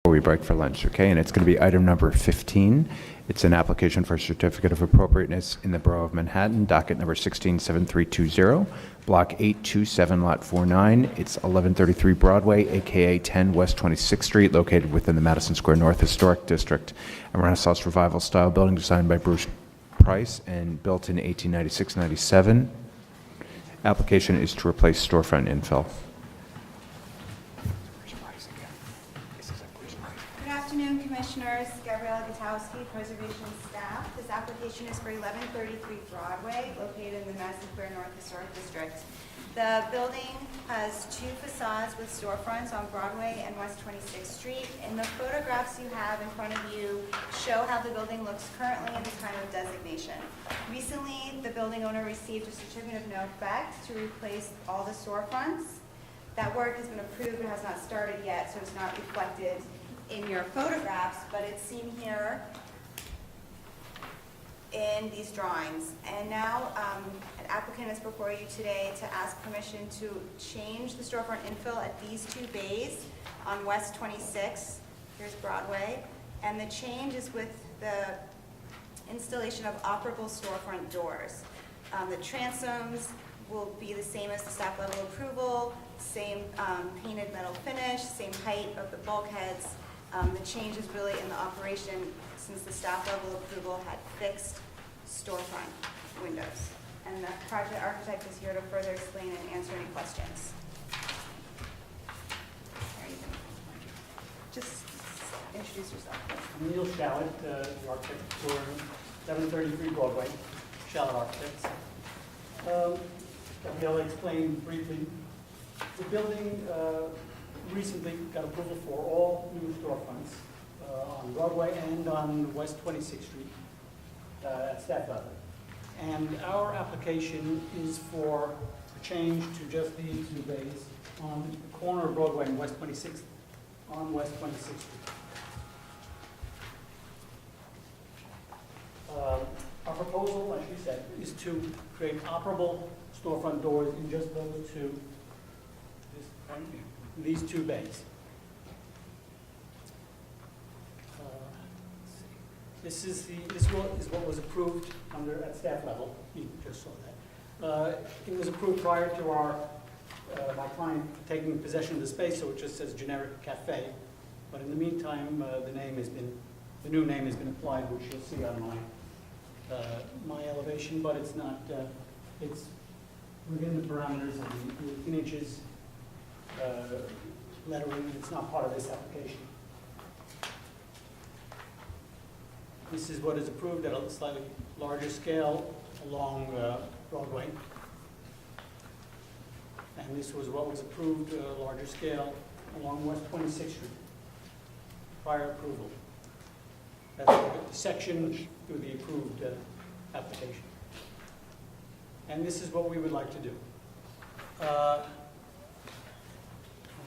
before we break for lunch, okay? And it's going to be item number 15. It's an application for a certificate of appropriateness in the Borough of Manhattan, docket number 167320, block 827, lot 49. It's 1133 Broadway, aka 10 West 26th Street, located within the Madison Square North Historic District. A Renaissance Revival style building designed by Bruce Price and built in 1896-97. Application is to replace storefront infill. Good afternoon, Commissioners. Gabriella Gutowski, Preservation Staff. This application is for 1133 Broadway, located in the Madison Square North Historic District. The building has two facades with storefronts on Broadway and West 26th Street. And the photographs you have in front of you show how the building looks currently at the time of designation. Recently, the building owner received a certificate of no effect to replace all the storefronts. That work has been approved but has not started yet, so it's not reflected in your photographs, but it's seen here in these drawings. And now an applicant is before you today to ask permission to change the storefront infill at these two bays on West 26. Here's Broadway. And the change is with the installation of operable storefront doors. The transoms will be the same as the staff level approval, same painted metal finish, same height of the bulkheads. The change is really in the operation since the staff level approval had fixed storefront windows. And the project architect is here to further explain and answer any questions. Just introduce yourself. I'm Neil Shallett, the architect for 733 Broadway, Shallett Architects. Gabriella explained briefly, the building recently got approval for all new storefronts on Broadway and on West 26th Street at staff level. And our application is for a change to just these two bays on the corner of Broadway and West 26th, on West 26th Street. Our proposal, as she said, is to create operable storefront doors in just those two, these two bays. This is what was approved at staff level. You just saw that. It was approved prior to my client taking possession of the space, so it just says generic cafe. But in the meantime, the new name has been applied, which you'll see on my elevation, but it's not. It's within the parameters of the 18 inches. Lettering, it's not part of this application. This is what is approved at a slightly larger scale along Broadway. And this was what was approved larger scale along West 26th Street, prior approval. That's the section through the approved application. And this is what we would like to do. Oh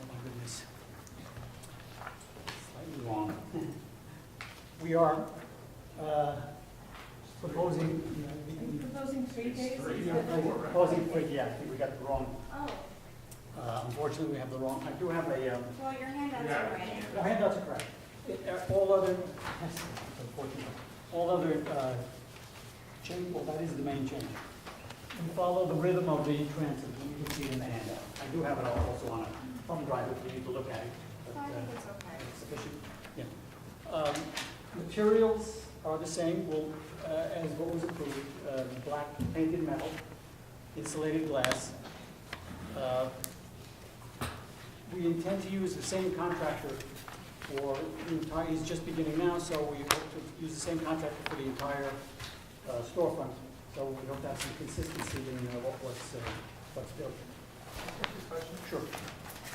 my goodness. Slightly wrong. We are proposing. Proposing 3 days? Proposing 3, yeah, I think we got it wrong. Oh. Unfortunately, we have the wrong. I do have a. Well, your handouts are right. The handouts are correct. All other, unfortunately, all other change. Well, that is the main change. We follow the rhythm of the transit. You can see it in the handout. I do have it also on a thumb drive if you need to look at it. But, I think it's okay. it's sufficient. Yeah. Materials are the same. As what was approved, black painted metal, insulated glass. We intend to use the same contractor for the entire. He's just beginning now, so we hope to use the same contractor for the entire storefront. So we hope to have some consistency in what's built. Question? Sure.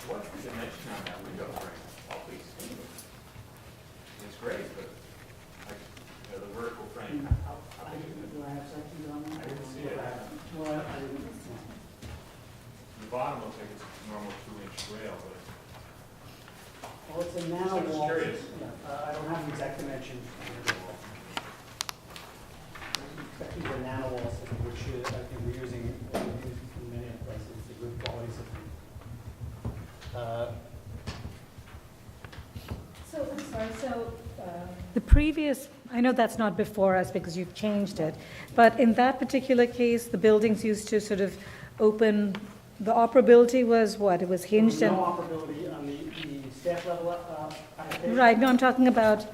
What's the dimension on that window frame, please? It's great, but the vertical frame, how big is it? Do I have sections on that? I didn't see it. Well, I didn't. The bottom looks like it's a normal 2-inch rail, but Well, it's a nano I'm just wall. curious. I don't have the exact dimensions. These are nano walls, which I think we're using in many places, the good qualities of them. So previous, I know that's not before us because you've changed it, but in that particular case, the buildings used to sort of open, the operability was what? It was hinged No and, operability on the staff level application. right, no, I'm talking about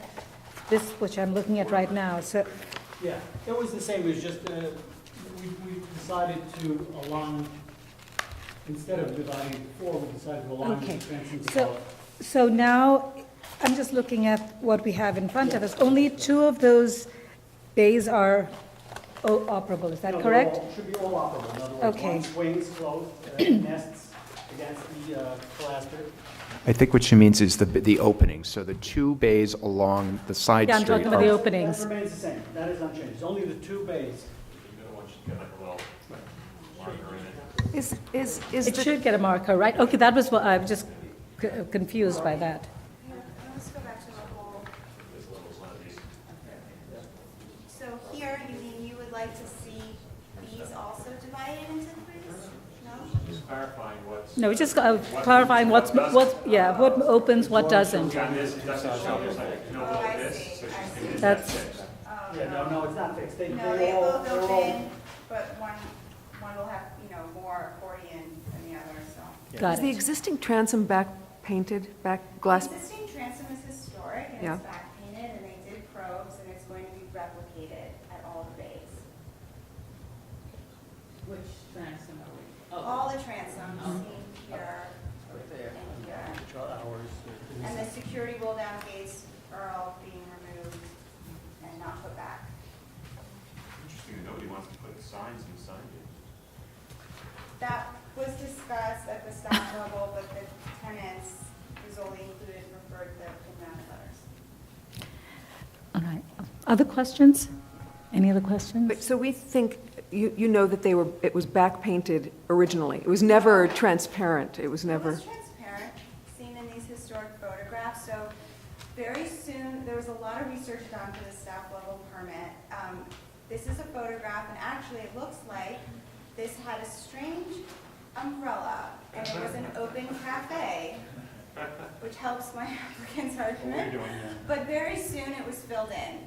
this, which I'm looking at right now, so, Yeah, it was the same, it was just, we decided to align, instead of dividing four, we decided to align Okay. the transoms So- above. so now, I'm just looking at what we have in front of us. Only two of those bays are operable, is that No, they're correct? all- Should be all operable, in other words, Okay. one swings closed, nests against the pilaster. I think what she means is the openings, so the two bays along the side Yeah, I'm street talking about the are... openings. That remains the same, that is unchanged, it's only the two bays. The other one should get like a little marker in it. Is It the, should get a marker, right? Okay, that was what, I was just confused by that. Let's go back to the whole. This level is one of these. So here, you mean you would like to see these also divided into threes? No? Just clarifying what's. No, just clarifying what opens, what doesn't. On this, that's a show, there's like, no, Oh, I this, see, so I she's see. gonna That's- fixed. Oh, Yeah, no, it's not fixed, No, they both they're all- open, but one will have, more accordion than the other, so. Got is the it. existing transom back painted, back glass? The existing transom is historic, and Yeah. it's back painted, and they did probes, and it's going to be replicated at all the bays. Which transom are we? All the transoms seen here There. and here. Which are ours. And the security roll-down gates are all being removed and not put back. Interesting, that nobody wants to put signs inside it. That was discussed at the staff level, but the tenants, who's only included, preferred the commandment letters. All right. Other questions? Any other questions? But- So we think, you know that it was back painted originally. It was never transparent. It was It never, was transparent, seen in these historic photographs, so very soon, there was a lot of research done for the staff level permit. This is a photograph, and actually, it looks like this had a strange umbrella, and it was an open cafe, which helps my applicant's argument. But very soon, it was filled in,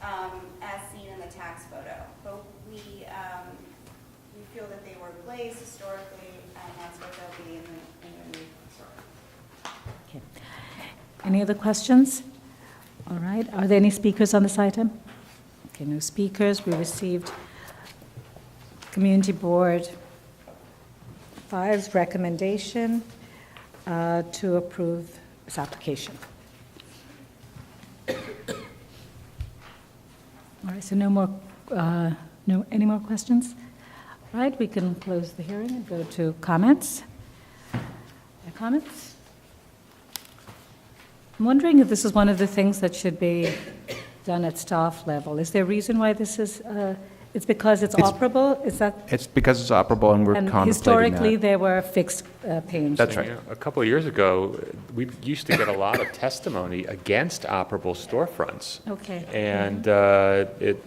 as seen in the tax photo. But we feel that they were glazed historically, and that's what they'll be in the new store. Okay. Any other questions? All right. Are there any speakers on this item? Okay, no speakers. We received Community Board 5's recommendation to approve this application. All right, so any more questions? All right, we can close the hearing and go to comments. Comments? I'm wondering if this is one of the things that should be done at staff level. Is there a reason why this is, it's because it's operable? Is that? It's because it's operable and we're And contemplating historically, that. there were fixed panes. That's right. You know, a couple of years ago, we used to get a lot of testimony against operable storefronts. Okay. And it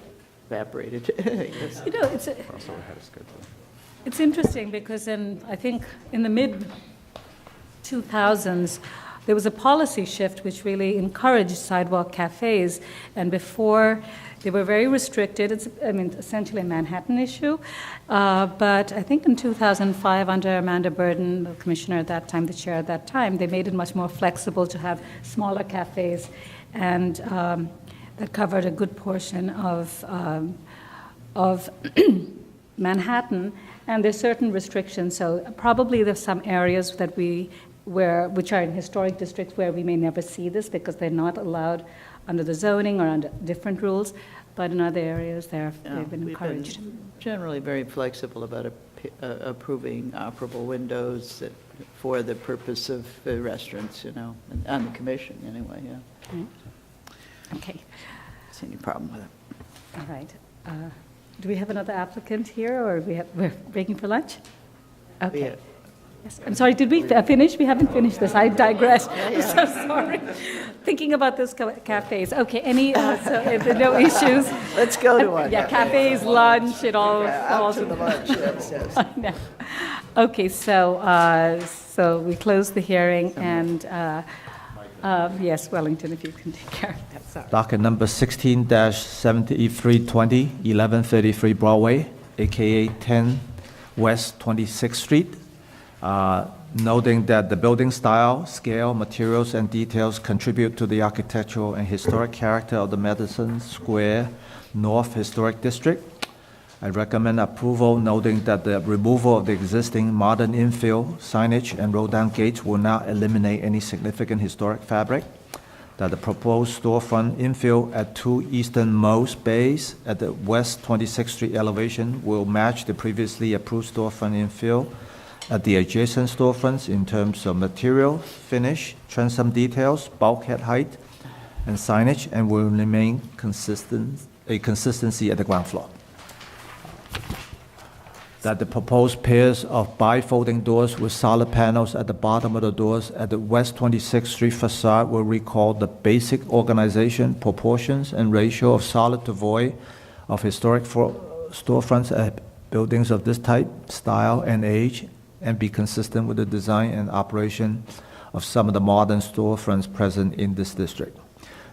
Evaporated. Yes. You know, also had a schedule. it's interesting because I think in the mid-2000s, there was a policy shift which really encouraged sidewalk cafes, and before, they were very restricted. It's, essentially a Manhattan issue. But I think in 2005, under Amanda Burden, the commissioner at that time, the chair at that time, they made it much more flexible to have smaller cafes, and that covered a good portion of Manhattan. And there's certain restrictions. So probably there's some areas that which are in historic districts where we may never see this because they're not allowed under the zoning or under different rules, but in other areas they've been encouraged. Generally very flexible about approving operable windows for the purpose of the restaurants, on the commission anyway, yeah. Okay, See any problem with it? all right. Do we have another applicant here, or we're breaking for lunch? Okay. Yeah. Yes, I'm sorry, did we finish? We haven't finished this, I digress. I'm so sorry. Thinking about those cafes. Okay, so if there are no issues? Let's go to one. Yeah, cafes, lunch, it all. Out to the lunch, yes, yes. I know. Okay, so we close the hearing, and Yes, Wellington, if you can take care of that, sorry. Docket number 16-7320, 1133 Broadway, AKA 10 West 26th Street. Noting that the building style, scale, materials, and details contribute to the architectural and historic character of the Madison Square North Historic District. I recommend approval, noting that the removal of the existing modern infill signage and roll-down gates will not eliminate any significant historic fabric, that the proposed storefront infill at 2 easternmost bays at the West 26th Street elevation will match the previously approved storefront infill at the adjacent storefronts in terms of material, finish, transom details, bulkhead height, and signage, and will remain consistency at the ground floor. That the proposed pairs of bifolding doors with solid panels at the bottom of the doors at the West 26th Street facade will recall the basic organization, proportions, and ratio of solid to void of historic storefronts at buildings of this type, style, and age, and be consistent with the design and operation of some of the modern storefronts present in this district.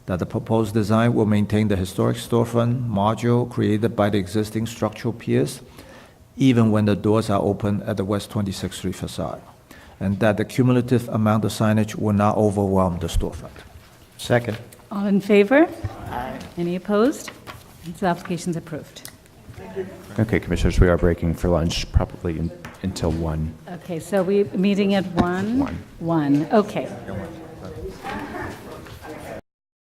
That the proposed design will maintain the historic storefront module created by the existing structural piers, even when the doors are open at the West 26th Street facade. And that the cumulative amount of signage will not overwhelm the storefront. Second. All in favor? Aye. Any opposed? This application's approved. Okay, Commissioners, we are breaking for lunch, probably until 1. Okay, so we're meeting at 1? One. 1, okay.